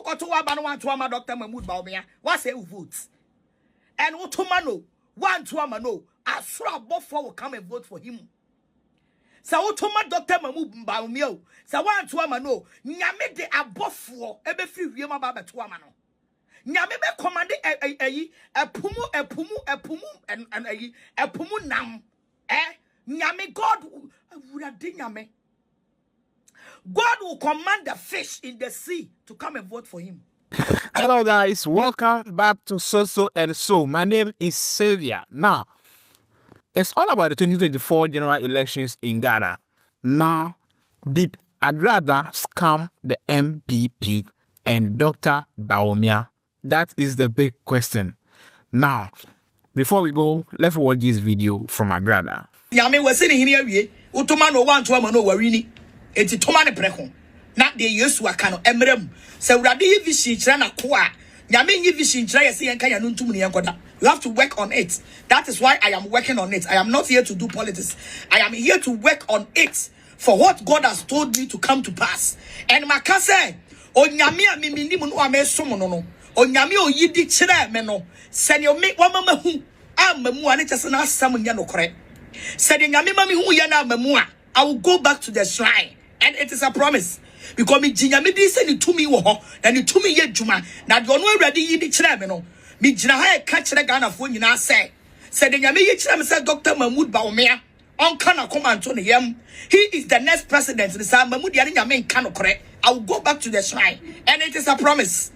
to one to ama Dr. Mahmoud Bawumia. What say who votes? And what to mano? One to ama no. As sure both will come and vote for him. So what to ma Dr. Mahmoud Bawumia? So one to ama no. Nyame de above for ebe free yema baba to ama no. Nyame be commande a pumu nam. Nyame God will command the fish in the sea to come and vote for him. Hello guys, welcome back to So and So. My name is Sylvia. Now, it's all about the 2024 general elections in Ghana. Now, did Agradaa scam the MPP and Dr. Bawumia? That is the big question. Now, before we go, let's watch this video from Agradaa. Nyame was sitting here, Utumano one to amano warini. It's Tomane Preco. Not the Yesu Akano Emrem. So Radi Vishi Trana Kwa. Nyame Vishi Trayasi and Kayanuntumuni Ankoda. You have to work on it. That is why I am working on it. I am not here to do politics. I am here to work on it for what God has told me to come to pass. And Makase, O Nyamia Miminimun Ame Somono. Onyame oyidi kire me no se ne me wamama hu amamu ane chese na asam nya no kore se de nyame mami hu ya na amamu a I will go back to the shrine, and it is a promise because me nyame di se ni tumi wo ho na ni tumi ye djuma na de ono awrade yidi kire me no me gina ha e ka kire Ghana fo nyina se de nyame ye kire me se Dr. Mahmoud Bawumia on kana command to yam. He is the next president. The same Mahmoud ya nyame nka no kore. I will go back to the shrine, and it is a promise.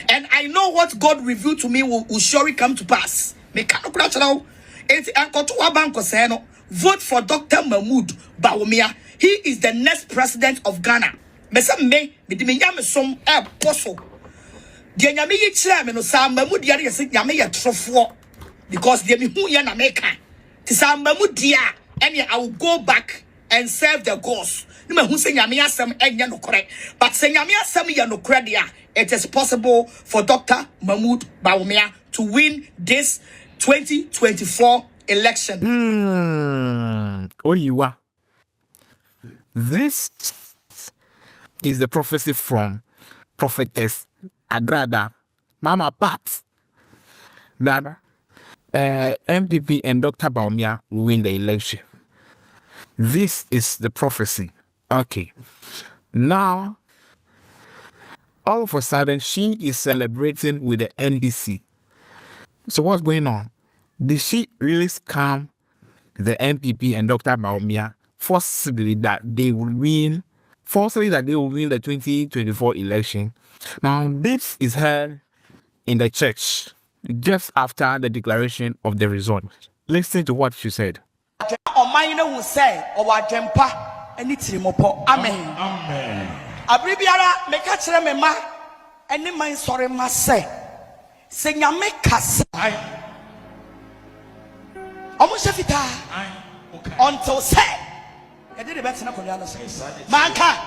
And I know what God revealed to me will surely come to pass. Vote for Dr. Mahmoud Bawumia. He is the next president of Ghana. Because I will go back and serve the gods. But it is possible for Dr. Mahmoud Bawumia to win this 2024 election. Oh, you are. This is the prophecy from prophetess Agradaa, Mama Pat, that MPP and Dr. Bawumia will win the election. This is the prophecy. Okay. Now, all of a sudden, she is celebrating with the NDC. So what's going on? Did she really scam the MPP and Dr. Bawumia forcibly that they will win the 2024 election? Now, this is heard in the church just after the declaration of the result. Listen to what she said. Amen. Amen. Abribiara me ka kire me ma eni man sore ma se nyame kasa omo shefita until say e did the best na konya no say manka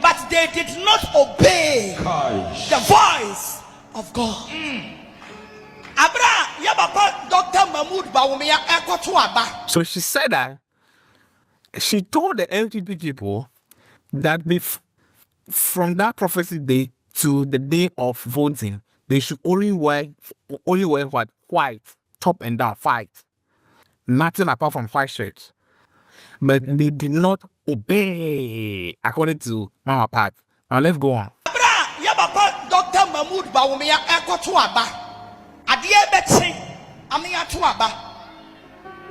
but they did not obey the voice of God. Abra yabapa Dr. Mahmoud Bawumia ekoto aba. So she said that she told the LTP people that from that prophecy day to the day of voting, they should only wear what? White, top and down, white. Nothing apart from white shirts. But they did not obey, according to Mama Pat. Now let's go on. Dr. Mahmoud Bawumia ekoto aba. Adie beti amia to aba.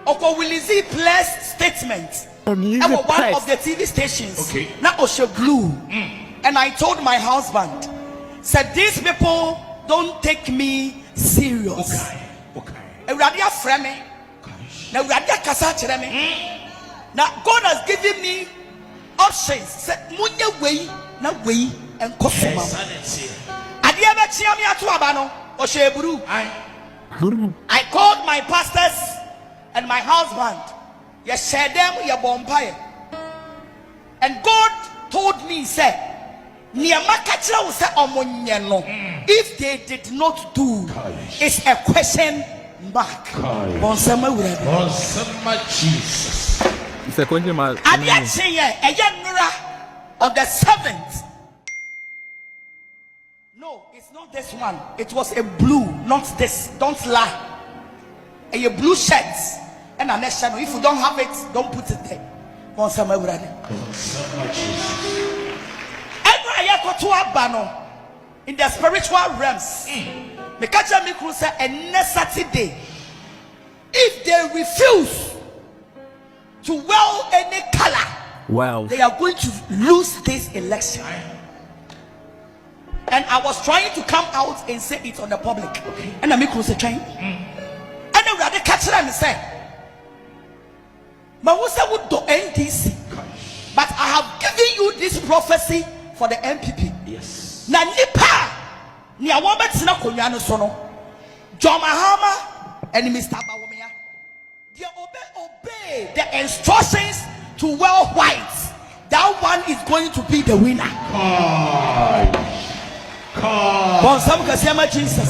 Oko Willizi Place statement. I was one of the TV stations. Okay. Now Osho Blue. And I told my husband, said these people don't take me serious. Okay. Now God has given me options. Said munya way na way and kosuma. Adi ebe chiami atu abano Osho Blue. I called my pastors and my husband. Yes, and God told me, say, if they did not do, it's a question mark. Jesus. It's a question mark. On the 7th No, it's not this one. It was a blue, not this. Don't lie. A blue shirt and a next channel. If you don't have it, don't put it there. In the spiritual realms, me catch me cruise and next Saturday, if they refuse to wear any color, well, they are going to lose this election. And I was trying to come out and say it on the public. And I make cruise trying. And then we catch them and say, Mawusa would do NDC, but I have given you this prophecy for the MPP. Yes. Na nipa ni awon betina konwa no so no John Mahama and Mr. Bawumia, they obey the instructions to wear white. That one is going to be the winner. Bon some kasema Jesus.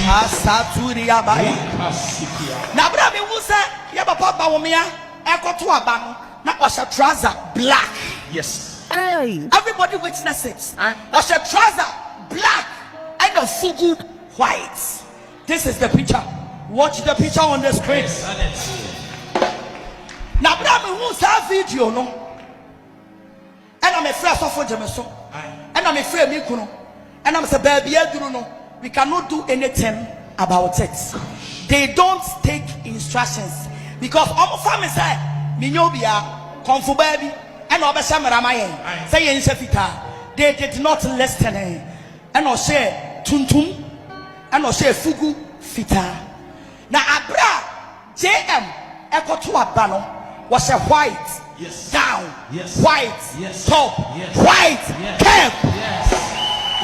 Asaturi abaya. Na bra me wu se ya papa Bawumia ekoto aba no na o sha trouser black. Yes. Everybody witness it. Was a trouser black and a fugu white. This is the picture. Watch the picture on the screen. Now, who's that video? No, and I'm afraid of what I'm so, and I'm afraid me kuno, and I'm say baby, I don't know. We cannot do anything about it. They don't take instructions because all family say, "Minyobia, kung fu baby." And they did not listen. And I say tuntum, and I say fugu fita. Now Abra JM Ekotu Abano was a white down, white top, white cap.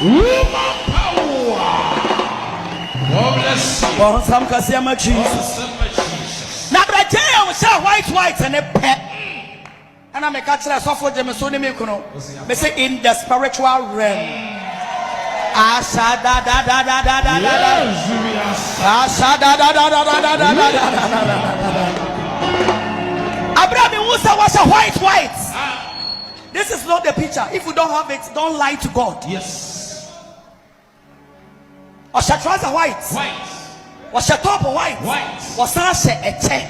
Woman power. Some Kasema Jesus. Now Abra JM was a white and a pet. And I'm a catcher of software. Me say in the spiritual realm. Asha da da da da da da da. Asha da da da da da da da da. Abraham Musa was a white. This is not the picture. If you don't have it, don't lie to God. Yes. Asha trouser white. Was a top white. Was Asha a check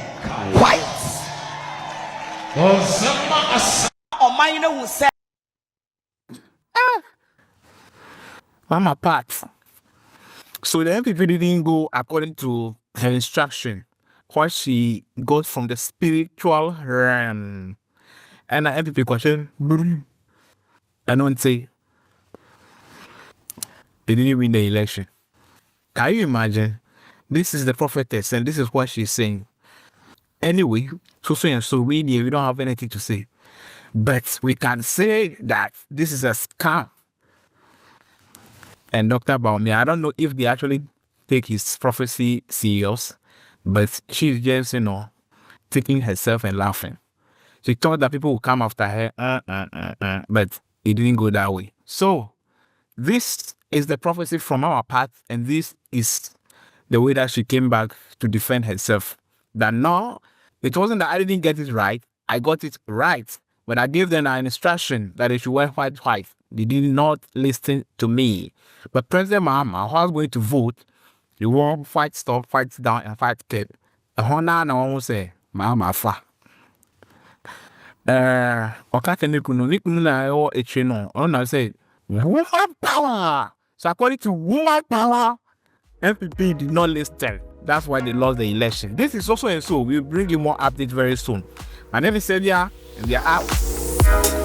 white. Mama Pat. So the MPP didn't go according to her instruction. What she got from the spiritual realm. And the MPP question, I don't say they didn't win the election. Can you imagine? This is the prophetess, and this is what she's saying. Anyway, so we don't have anything to say. But we can say that this is a scam. And Dr. Bawumia, I don't know if they actually take his prophecy serious, but she's just, taking herself and laughing. She thought that people would come after her, but it didn't go that way. So, this is the prophecy from our part, and this is the way that she came back to defend herself. That no, it wasn't that I didn't get it right. I got it right. But I gave them an instruction that they should wear white. They did not listen to me. But President Mahama, who was going to vote, he wore white stop, white down, and white cap. The Honda no one say, Mahama fa. Okate nikunu na yo echino. Ona say, woman power. So according to woman power, MPP did not listen. That's why they lost the election. This is also and so. We'll bring you more updates very soon. My name is Celia, and we are out.